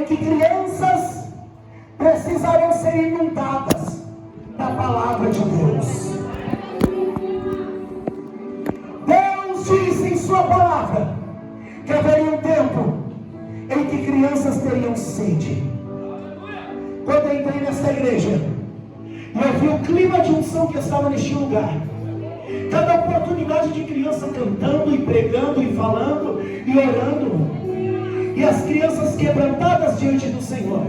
que crianças precisariam ser inundadas da palavra de Deus. Deus diz em sua palavra que haveria um tempo em que crianças teriam sede. Quando eu entrei nesta igreja e eu vi o clima de unção que estava neste lugar, cada oportunidade de criança cantando e pregando e falando e orando, e as crianças quebrantadas diante do Senhor,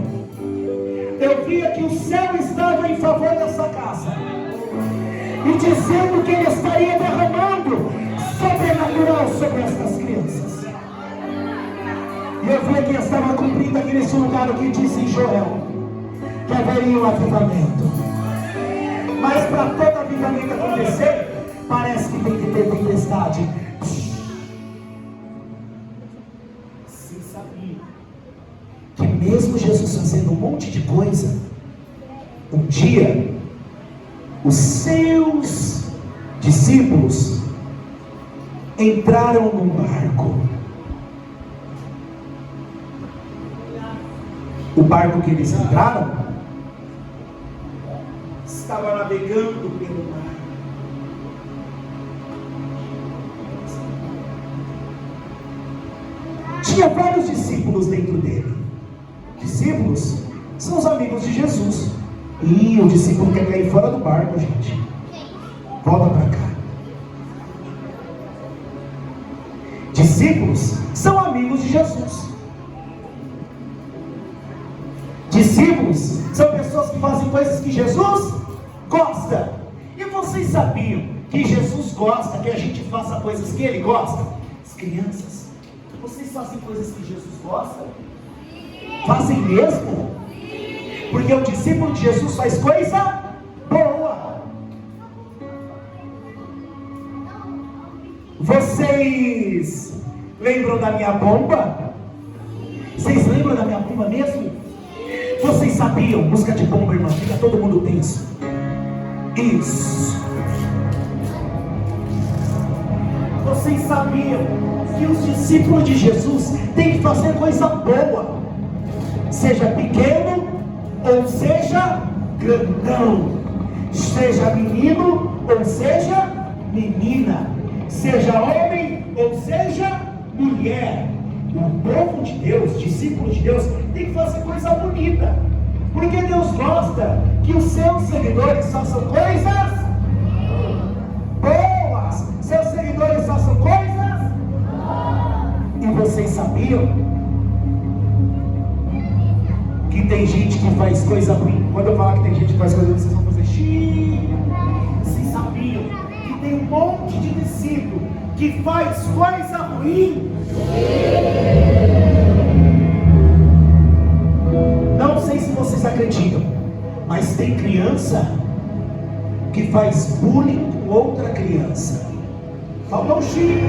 eu via que o céu estava em favor dessa casa e dizendo que Ele estaria derramando sobrenatural sobre estas crianças. E eu via que estava cumprindo aqui nesse lugar o que disse em Joel, que haveria um avivamento. Mas para todo avivamento acontecer, parece que tem que ter tempestade. Você sabia que mesmo Jesus fazendo um monte de coisa, um dia os seus discípulos entraram num barco. O barco que eles entraram estava navegando pelo mar. Tinha vários discípulos dentro dele. Discípulos são os amigos de Jesus. E o discípulo quer cair fora do barco, gente. Volta para cá. Discípulos são amigos de Jesus. Discípulos são pessoas que fazem coisas que Jesus gosta. E vocês sabiam que Jesus gosta que a gente faça coisas que Ele gosta? As crianças, vocês fazem coisas que Jesus gosta? Fazem mesmo? Porque o discípulo de Jesus faz coisa boa. Vocês lembram da minha bomba? Vocês lembram da minha bomba mesmo? Vocês sabiam, música de bomba, irmã, fica todo mundo tenso. Isso. Vocês sabiam que os discípulos de Jesus têm que fazer coisa boa, seja pequeno ou seja grandão, seja menino ou seja menina, seja homem ou seja mulher. O povo de Deus, discípulo de Deus, tem que fazer coisa bonita, porque Deus gosta que os seus seguidores façam coisas boas. Seus seguidores façam coisas boas. E vocês sabiam que tem gente que faz coisa ruim? Quando eu falar que tem gente que faz coisa ruim, vocês vão fazer xiii. Vocês sabiam que tem um monte de discípulo que faz coisa ruim? Não sei se vocês acreditam, mas tem criança que faz bullying com outra criança. Falta um Chico.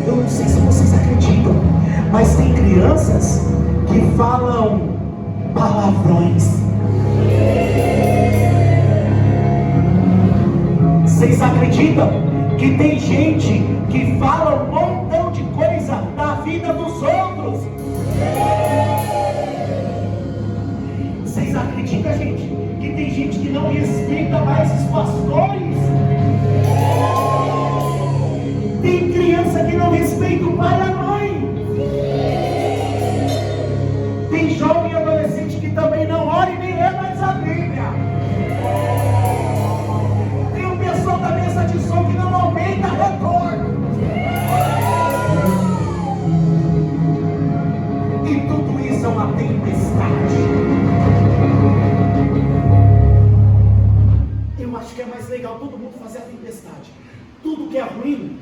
Eu não sei se vocês acreditam, mas tem crianças que falam palavrões. Vocês acreditam que tem gente que fala um montão de coisa da vida dos outros? Vocês acreditam, gente, que tem gente que não respeita mais os pastores? Tem criança que não respeita o pai e a mãe. Tem jovem e adolescente que também não ora e nem lê mais a Bíblia. Tem um pessoal da mesa de som que não aumenta retorno. E tudo isso é uma tempestade. Eu acho que é mais legal todo mundo fazer a tempestade. Tudo que é ruim,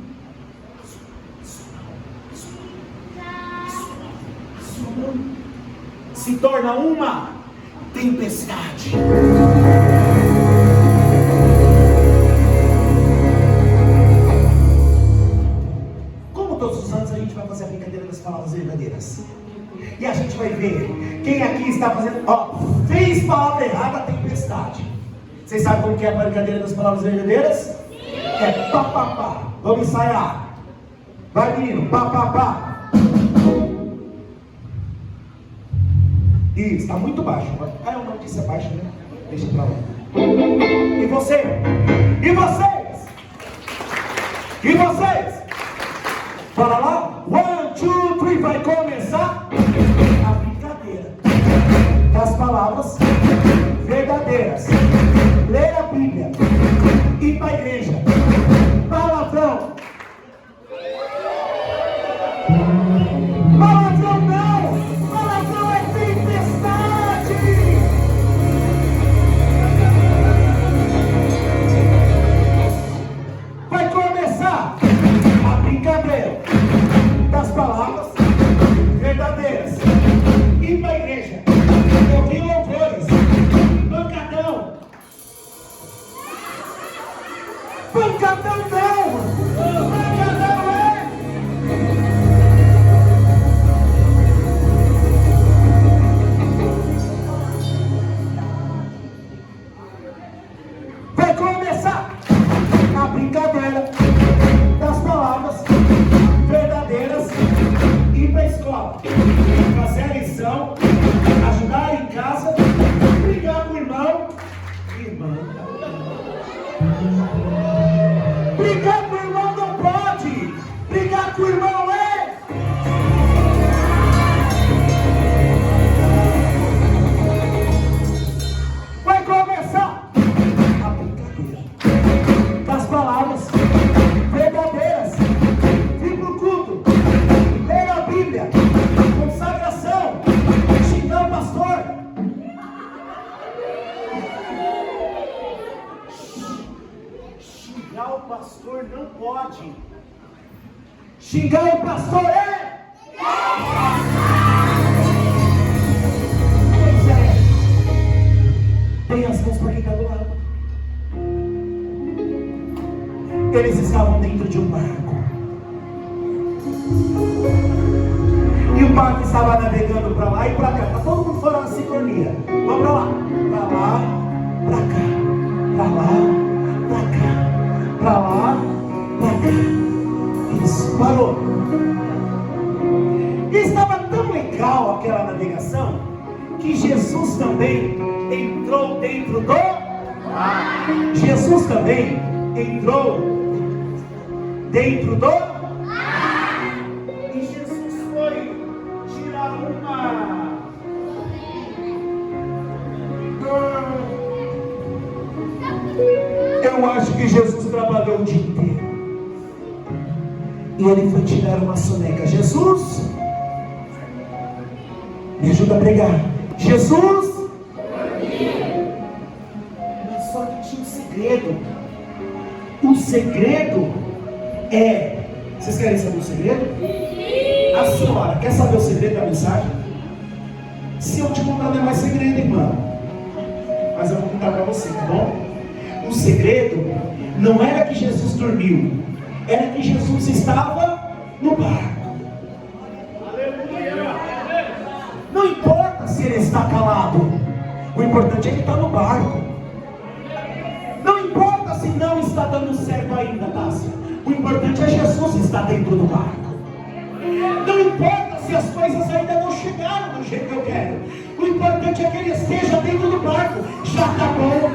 se torna uma tempestade. Como todos os anos a gente vai fazer a brincadeira das palavras verdadeiras. E a gente vai ver quem aqui está fazendo, fez palavra errada, tempestade. Vocês sabem como que é a brincadeira das palavras verdadeiras? É pá, pá, pá. Vamos ensaiar. Vai, menino, pá, pá, pá. Isso, está muito baixo. Ah, eu não disse é baixo, né? Deixa pra lá. E você? E vocês? E vocês? Fala lá. 1, 2, 3, vai começar a brincadeira das palavras verdadeiras. Ler a Bíblia. Ir para a igreja. Palavrão. Palavrão não! Palavrão é tempestade! Vai começar a brincadeira das palavras verdadeiras. Ir para a igreja. Ouvir louvores. Pancadão. Pancadão não! Pancadão é! Vai começar a brincadeira das palavras verdadeiras. Ir para a escola, fazer a lição, ajudar em casa, brigar com o irmão. Irmã. Brigar com o irmão não pode. Brigar com o irmão é. Vai começar a brincadeira das palavras verdadeiras. Vir pro culto, ler a Bíblia, consagração, xingar o pastor. Xingar o pastor não pode. Xingar o pastor é. Pois é. Tem as mãos para quem está do lado. Eles estavam dentro de um barco. E o barco estava navegando para lá e para cá. Está todo mundo fora na sincronia. Vamos para lá. Para lá, para cá. Para lá, para cá. Para lá, para cá. Isso, parou. E estava tão legal aquela navegação que Jesus também entrou dentro do mar. Jesus também entrou dentro do mar. E Jesus foi tirar uma. Eu acho que Jesus trabalhou o dia inteiro. E ele foi tirar uma soneca. Jesus, me ajuda a pregar. Jesus, mas só que tinha um segredo. O segredo é. Vocês querem saber o segredo? A senhora quer saber o segredo da mensagem? Se eu te contar, não é mais segredo, irmão. Mas eu vou contar para você, tá bom? O segredo não era que Jesus dormiu, era que Jesus estava no barco. Não importa se ele está calado, o importante é que está no barco. Não importa se não está dando certo ainda, Tássia. O importante é Jesus estar dentro do barco. Não importa se as coisas ainda não chegaram do jeito que eu quero. O importante é que ele esteja dentro do barco. Já está bom.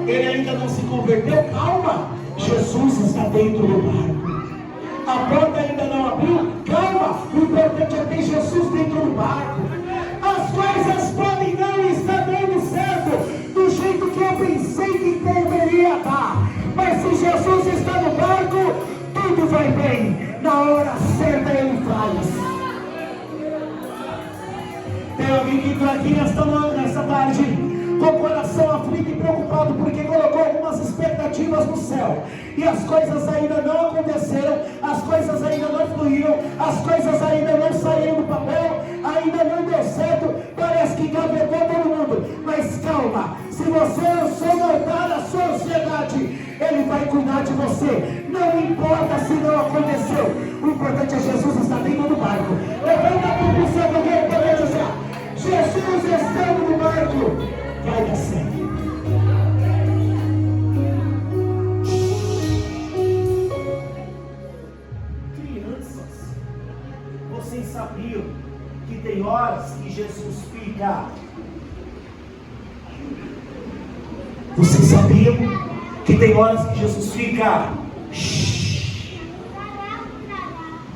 Ele ainda não se converteu, calma. Jesus está dentro do barco. A porta ainda não abriu, calma. O importante é ter Jesus dentro do barco. As coisas podem não estar dando certo do jeito que eu pensei que deveria dar, mas se Jesus está no barco, tudo vai bem. Na hora certa ele faz. Tem alguém que entrou aqui nesta tarde com o coração aflito e preocupado porque colocou algumas expectativas no céu e as coisas ainda não aconteceram, as coisas ainda não fluíram, as coisas ainda não saíram do papel, ainda não deu certo, parece que gavetou todo mundo, mas calma, se você lançou no altar da sua ansiedade, ele vai cuidar de você, não importa se não aconteceu, o importante é Jesus estar dentro do barco. Levanta a mão pro céu, alguém pode dizer, Jesus estando no barco, vai dar certo. Crianças, vocês sabiam que tem horas que Jesus fica. Vocês sabiam que tem horas que Jesus fica?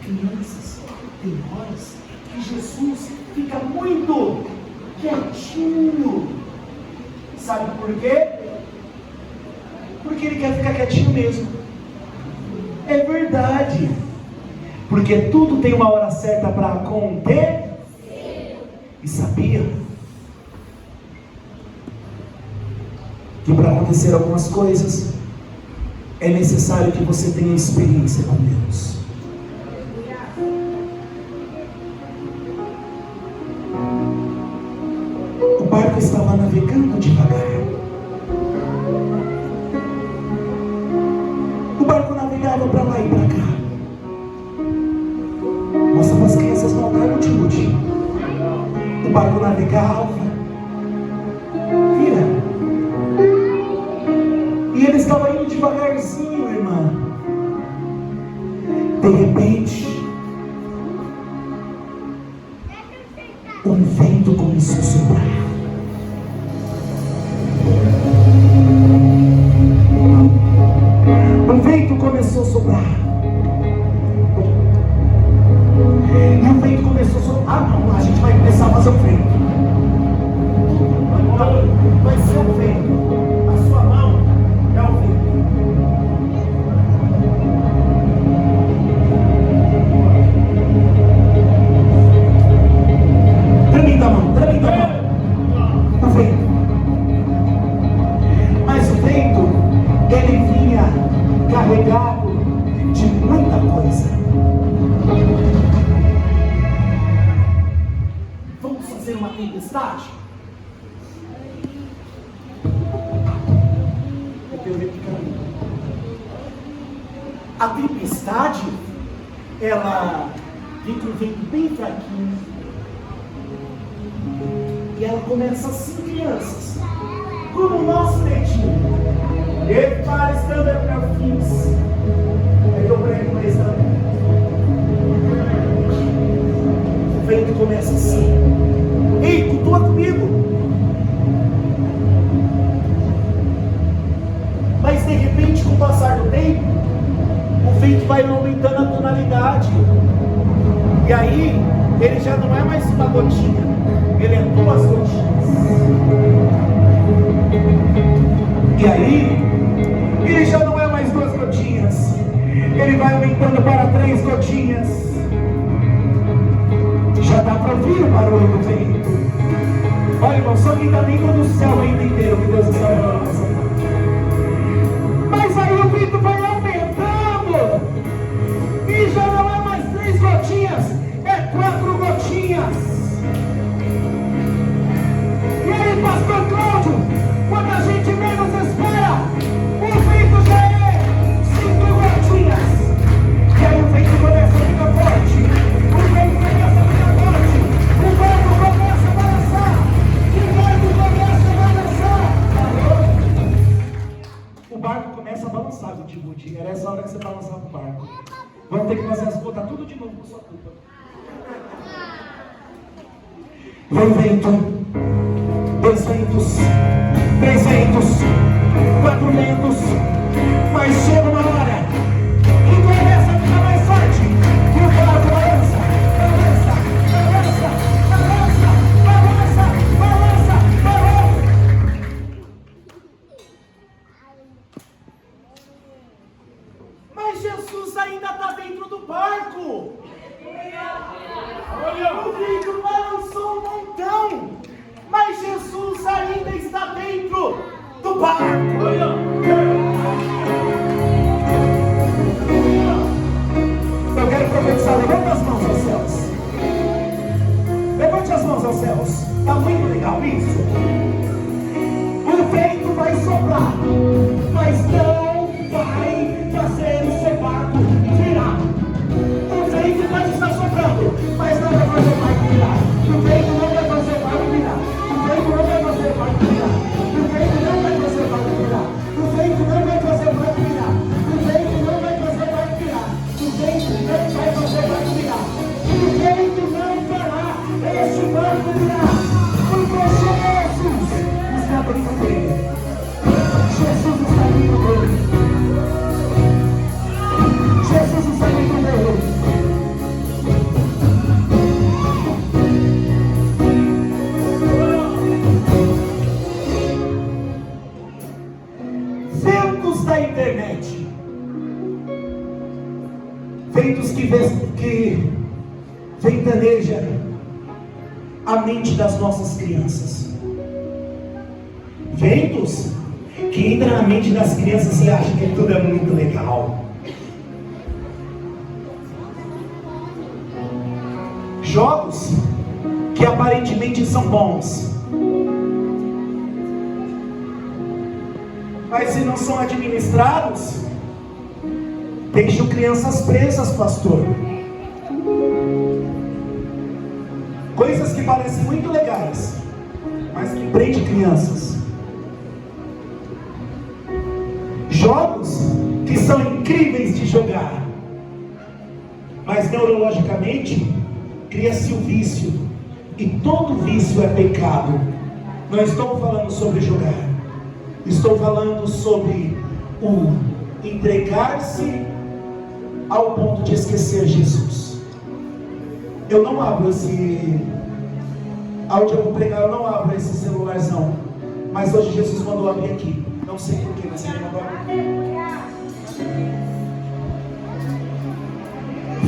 Crianças, tem horas que Jesus fica muito quietinho. Sabe por quê? Porque ele quer ficar quietinho mesmo. É verdade. Porque tudo tem uma hora certa para acontecer. E sabia que para acontecer algumas coisas é necessário que você tenha experiência com Deus. O barco estava navegando devagar. O barco navegava para lá e para cá. Mostra para as crianças montar no timuti. O barco navegava. Vira. E ele estava indo devagarzinho, irmã. De repente, um vento começou a soprar. O vento começou a soprar. E o vento começou a soprar. Ah, não, a gente vai começar a fazer o vento. Vai ser o vento. A sua mão é o vento. Tremenda a mão, tremenda a mão. O vento. Mas o vento, ele vinha carregado de muita coisa. Vamos fazer uma tempestade? A tempestade, ela vem com o vento bem fraquinho. E ela começa assim, crianças, como o nosso leitinho. E para escândalo para fins. É que eu prego para escândalo. O vento começa assim. Ei, cultua comigo. Mas de repente, com o passar do tempo, o vento vai aumentando a tonalidade. E aí, ele já não é mais uma gotinha, ele é 2 gotinhas. E aí, ele já não é mais 2 gotinhas, ele vai aumentando para 3 gotinhas. Já dá para ouvir o barulho do vento. Olha, irmão, só quem está dentro do céu ainda inteiro que Deus está falando. Mas aí o vento vai aumentando e já não é mais 3 gotinhas, é 4 gotinhas. E aí, pastor Cláudio, quando a gente menos espera, o vento já é 5 gotinhas. E aí o vento começa a ficar forte, o vento começa a ficar forte, o barco começa a balançar, o barco começa a balançar. O barco começa a balançar, Guti. Era essa hora que você balançava o barco. Vamos ter que fazer as botas tudo de novo por sua culpa. Vem vento, 2 ventos, 3 ventos, 4 ventos, mas chega uma hora que começa a ficar mais forte, que o barco balança, balança, balança, balança, balança, balança, balança. Mas Jesus ainda está dentro do barco. O vento balançou um montão, mas Jesus ainda está dentro do barco. Eu quero profetizar, levante as mãos aos céus. Levante as mãos aos céus. Está muito legal isso. O vento vai soprar, mas não vai fazer o seu barco virar. O vento pode estar soprando, mas não vai fazer o barco virar. O vento não vai fazer o barco virar. O vento não vai fazer o barco virar. O vento não vai fazer o barco virar. O ventos que ventanejam a mente das nossas crianças, ventos que entram na mente das crianças e acham que tudo é muito legal, jogos que aparentemente são bons, mas se não são administrados, deixam crianças presas, pastor. Coisas que parecem muito legais, mas que prendem crianças. Jogos que são incríveis de jogar, mas neurologicamente cria-se o vício, e todo vício é pecado. Não estou falando sobre jogar, estou falando sobre o entregar-se ao ponto de esquecer Jesus. Eu não abro esse áudio, eu vou pregar, eu não abro esse celularzão, mas hoje Jesus mandou abrir aqui, não sei porquê, mas ele mandou abrir.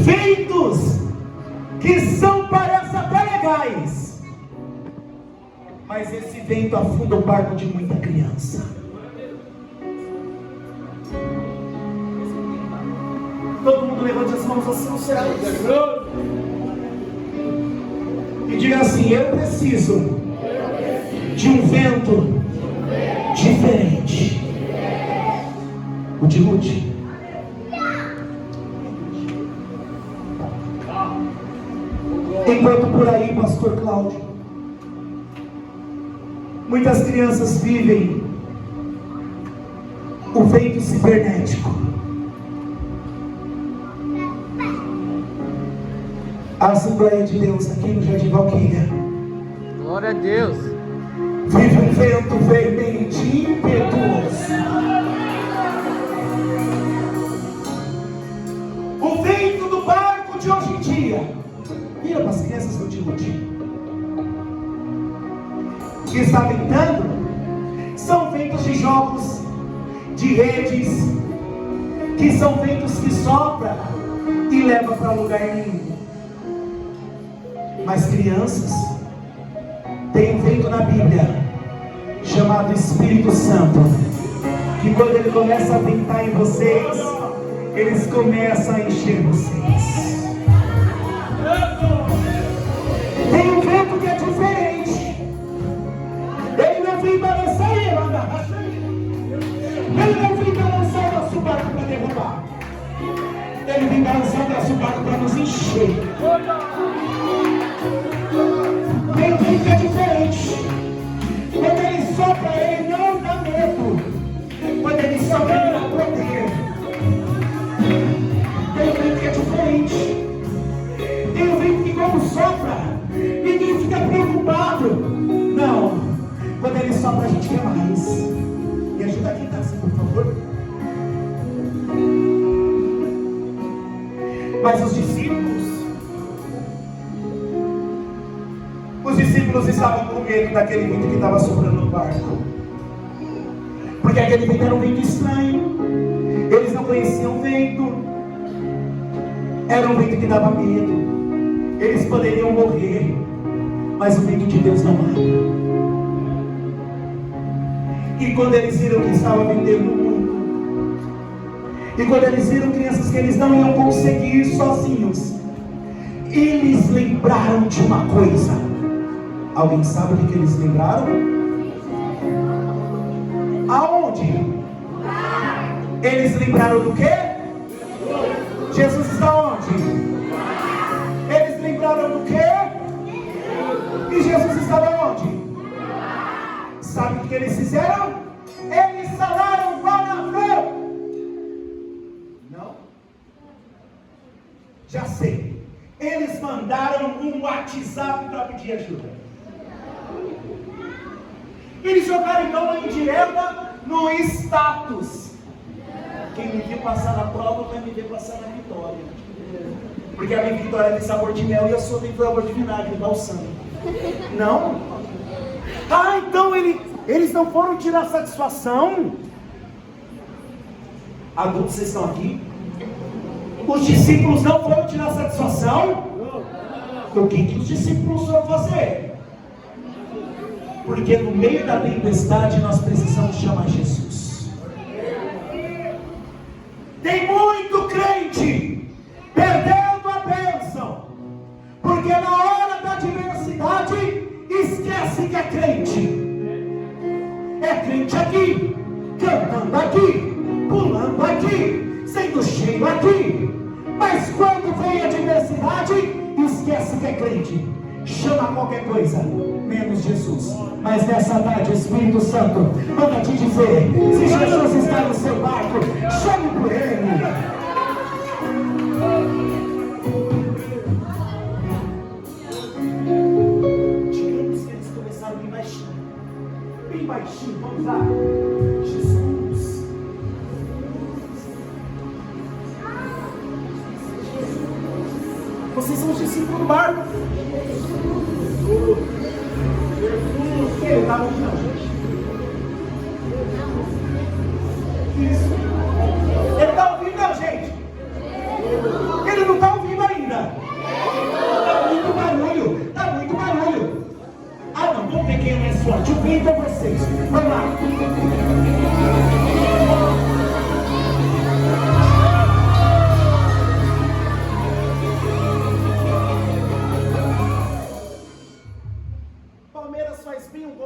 Feitos que parecem até legais, mas esse vento afunda o barco de muita criança. Todo mundo levante as mãos assim no céu e diga assim: eu preciso de um vento diferente. O de Ruth. Enquanto por aí, pastor Cláudio, muitas crianças vivem o vento cibernético. A Assembleia de Deus aqui no Jardim Valquíria, glória a Deus, vive um vento veemente e impetuoso. O vento do barco de hoje em dia. Vira para as crianças do Timóteo. Que está ventando são ventos de jogos, de redes, que são ventos que sopram e levam para lugar nenhum. Mas crianças, tem um vento na Bíblia chamado Espírito Santo, que quando ele começa a ventar em vocês, eles começam a encher vocês. Tem um vento que é diferente. Ele não vem balançar e andar. Ele não vem balançar o nosso barco para derrubar. Ele vem balançar o nosso barco para nos encher. Tem um vento que é diferente. Quando ele sopra, ele não dá medo. Quando ele sopra, ele dá poder. Tem um vento que é diferente. Tem um vento que, quando sopra, ninguém fica preocupado. Não. Quando ele sopra, a gente quer mais. Me ajuda aqui, tá? Por favor. Mas os discípulos estavam com medo daquele vento que estava soprando no barco, porque aquele vento era um vento estranho. Eles não conheciam o vento. Era um vento que dava medo. Eles poderiam morrer, mas o vento de Deus não mata. E quando eles viram que estava vendendo o mundo, e quando eles viram, crianças, que eles não iam conseguir ir sozinhos, eles lembraram de uma coisa. Alguém sabe o que eles lembraram? Aonde? Eles lembraram do quê? Jesus está onde? Eles lembraram do quê? E Jesus estava onde? Sabe o que eles fizeram? Eles salaram palavrão. Não? Já sei. Eles mandaram um WhatsApp para pedir ajuda. Eles jogaram então uma indireta no status. Quem me viu passar na prova vai me ver passar na vitória. Porque a minha vitória tem sabor de mel e a sua tem sabor de vinagre, balsamo. Não? Ah, então eles não foram tirar satisfação? Adultos, vocês estão aqui? Os discípulos não foram tirar satisfação? O que os discípulos foram fazer? Porque no meio da tempestade nós precisamos chamar Jesus. Tem muito crente perdendo a bênção, porque na hora da adversidade esquece que é crente. É crente aqui, cantando aqui, pulando aqui, sendo cheio aqui, mas quando vem a adversidade esquece que é crente. Chama qualquer coisa menos Jesus. Mas nessa tarde, Espírito Santo manda te dizer: se Jesus está no seu barco, chame por Ele. Digamos que eles começaram bem baixinho, vamos lá. Jesus. Vocês são os discípulos do barco. Ele está ouvindo, não, gente? Isso. Ele está ouvindo, não, gente? Ele não está ouvindo ainda. Está muito barulho. Está muito barulho. Ah, não, vamos ver quem é mais forte. Eu venho com vocês. Vamos lá.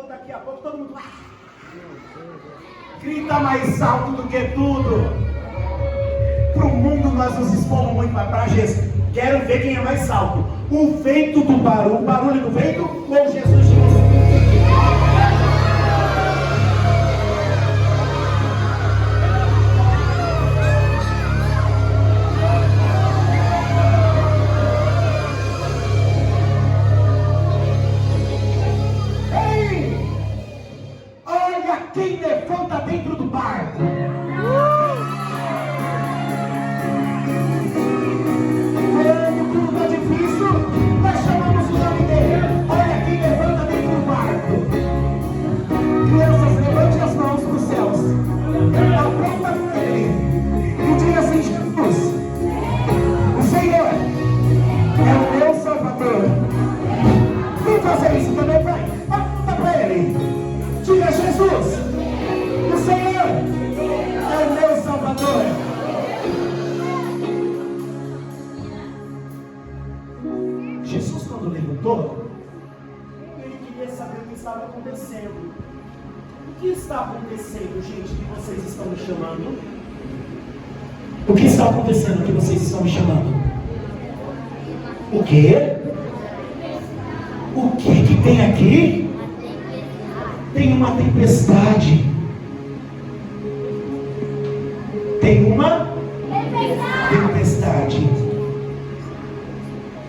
Daqui a pouco todo mundo grita mais alto do que tudo. Para o mundo nós nos expomos muito, mas para Jesus, quero ver quem é mais alto. O vento do barulho, o barulho do vento ou Jesus de você? Quem levanta dentro do barco? Quando tudo está difícil, nós chamamos o nome dele. Olha quem levanta dentro do barco. Crianças, levante as mãos para os céus. Aponta para ele e diga assim: Jesus, o Senhor é o meu Salvador. Vem fazer isso também, vai. Aponta para ele. Diga: Jesus, o Senhor é o meu Salvador. Jesus, quando levantou, ele queria saber o que estava acontecendo. O que está acontecendo, gente, que vocês estão me chamando? O que está acontecendo que vocês estão me chamando? O quê? O que tem aqui? Tem uma tempestade. Tem uma tempestade.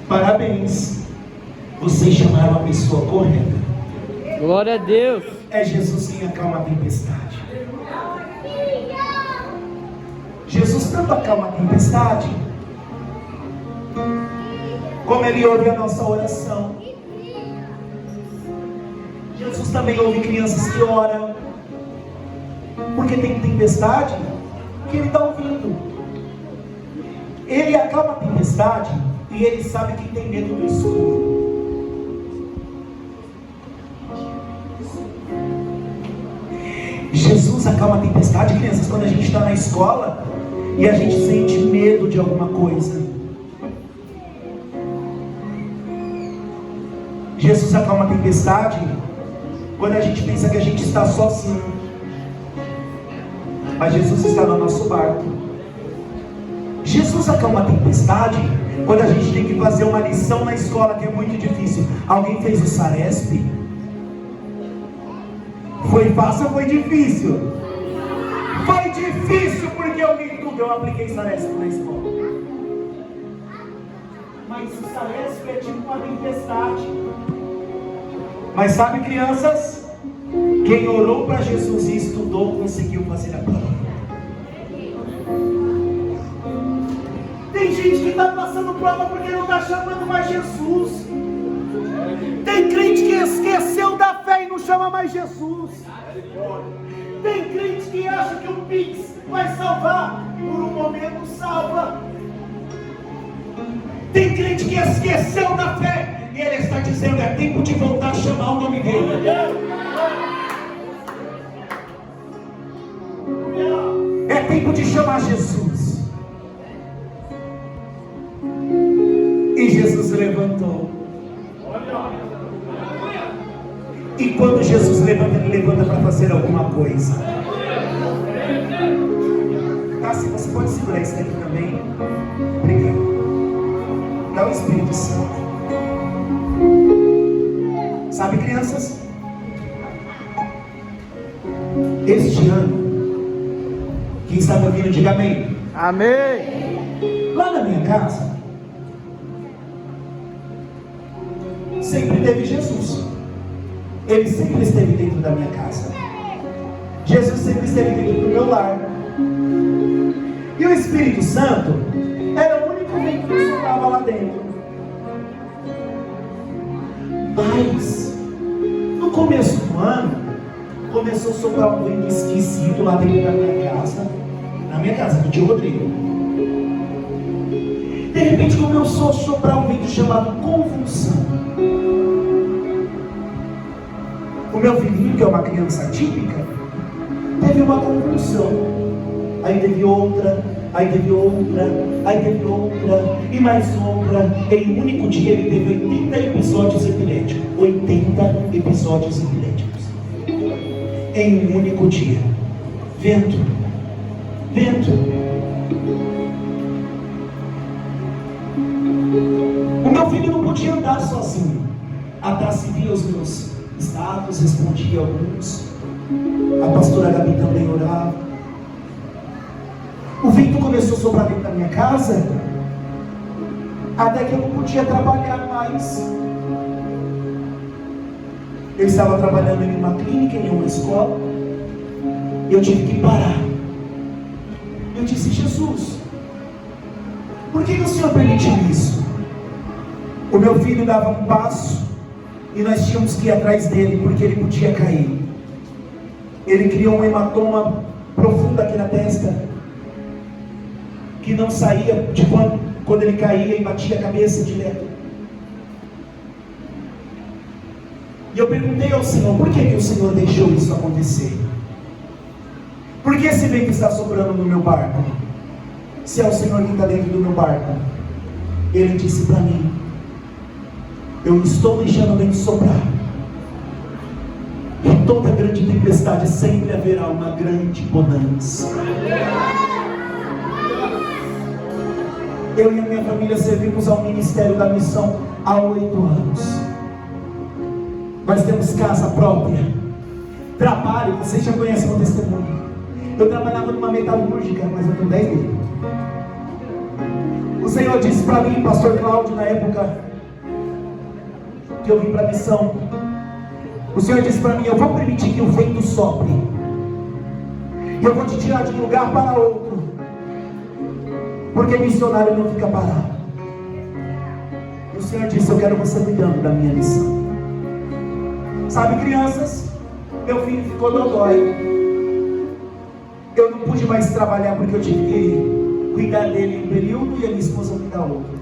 Parabéns. Vocês chamaram a pessoa correta. Glória a Deus. É Jesus quem acalma a tempestade. Jesus tanto acalma a tempestade, como Ele ouve a nossa oração. Jesus também ouve crianças que oram, porque tem tempestade que Ele está ouvindo. Ele acalma a tempestade e Ele sabe quem tem medo do escuro. Jesus acalma a tempestade, crianças, quando a gente está na escola e a gente sente medo de alguma coisa. Jesus acalma a tempestade quando a gente pensa que a gente está sozinho, mas Jesus está no nosso barco. Jesus acalma a tempestade quando a gente tem que fazer uma lição na escola que é muito difícil. Alguém fez o Saresp? Foi fácil ou foi difícil? Foi difícil porque eu li tudo. Eu apliquei Saresp na escola. Mas o Saresp é tipo uma tempestade. Mas sabe, crianças, quem orou para Jesus e estudou conseguiu fazer a prova. Tem gente que está passando prova porque não está chamando mais Jesus. Tem crente que esqueceu da fé e não chama mais Jesus. Tem crente que acha que o Pix vai salvar. Por um momento salva. Tem crente que esqueceu da fé, e ele está dizendo: é tempo de voltar a chamar o nome dele. É tempo de chamar Jesus. E Jesus levantou. E quando Jesus levanta, ele levanta para fazer alguma coisa. Tá, se você pode segurar isso aqui também. Obrigado. Dá o Espírito Santo. Sabe, crianças? Este ano, quem está me ouvindo, diga amém. Amém. Lá na minha casa, sempre teve Jesus. Ele sempre esteve dentro da minha casa. Jesus sempre esteve dentro do meu lar. E o Espírito Santo era o único vento que soprava lá dentro. Mas no começo do ano começou a soprar um vento esquisito lá dentro da minha casa. Na minha casa, do tio Rodrigo. De repente começou a soprar um vento chamado convulsão. O meu filhinho, que é uma criança típica, teve uma convulsão. Aí teve outra, aí teve outra, aí teve outra, e mais outra. Em um único dia ele teve 80 episódios epiléticos. 80 episódios epiléticos. Em um único dia. Vento. Vento. O meu filho não podia andar sozinho. Atrás se via os meus estados, respondia alguns. A pastora Gabi também orava. O vento começou a soprar dentro da minha casa, até que eu não podia trabalhar mais. Eu estava trabalhando em uma clínica, em uma escola, e eu tive que parar. Eu disse: Jesus, por que o Senhor permitiu isso? O meu filho dava um passo e nós tínhamos que ir atrás dele, porque ele podia cair. Ele criou um hematoma profundo aqui na testa, que não saía de quando ele caía e batia a cabeça direto. E eu perguntei ao Senhor: por que o Senhor deixou isso acontecer? Por que esse vento está soprando no meu barco? Se é o Senhor que está dentro do meu barco. Ele disse para mim: eu estou deixando o vento soprar. Em toda grande tempestade sempre haverá uma grande bonança. Eu e a minha família servimos ao Ministério da Missão há 8 anos. Nós temos casa própria, trabalho. Vocês já conhecem o meu testemunho. Eu trabalhava numa metalúrgica, mas eu tenho 10 dedos. O Senhor disse para mim, pastor Cláudio, na época que eu vim para a missão, o Senhor disse para mim: eu vou permitir que o vento sopre, eu vou te tirar de um lugar para outro, porque missionário não fica parado. E o Senhor disse: eu quero você cuidando da minha missão. Sabe, crianças, meu filho ficou dodói. Eu não pude mais trabalhar porque eu tive que cuidar dele em um período e a minha esposa cuidar outro.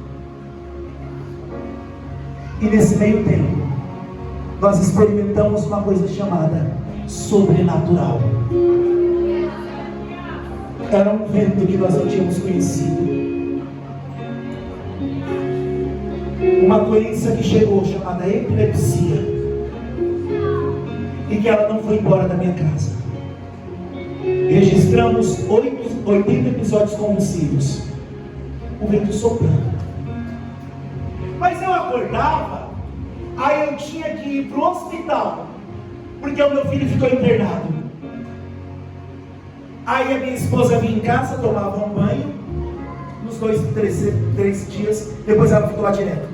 E nesse meio tempo, nós experimentamos uma coisa chamada sobrenatural. Era um vento que nós não tínhamos conhecido. Uma doença que chegou chamada epilepsia, e que ela não foi embora da minha casa. Registramos 80 episódios convulsivos. O vento soprando. Mas eu acordava, aí eu tinha que ir para o hospital, porque o meu filho ficou internado. Aí a minha esposa vinha em casa, tomava um banho, nos 3 dias, depois ela ficou lá direto.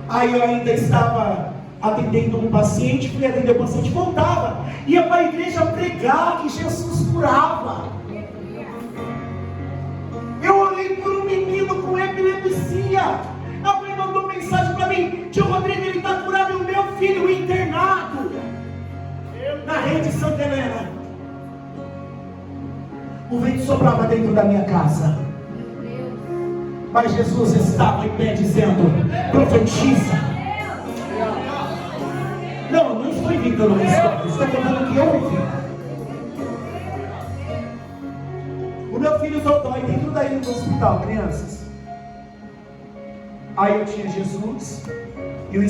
Aí eu ainda estava atendendo um paciente, fui atender o paciente, voltava, ia para a igreja pregar que Jesus curava. Eu olhei por um menino com epilepsia, a mãe mandou mensagem para mim: tio Rodrigo, ele está curado, e o meu filho internado na rede Santa Helena. O vento soprava dentro da minha casa. Mas Jesus estava em pé dizendo: profetiza. Não estou inventando uma história, estou contando o que eu vivi. O meu filho dodói dentro daí do hospital, crianças. Aí eu tinha Jesus,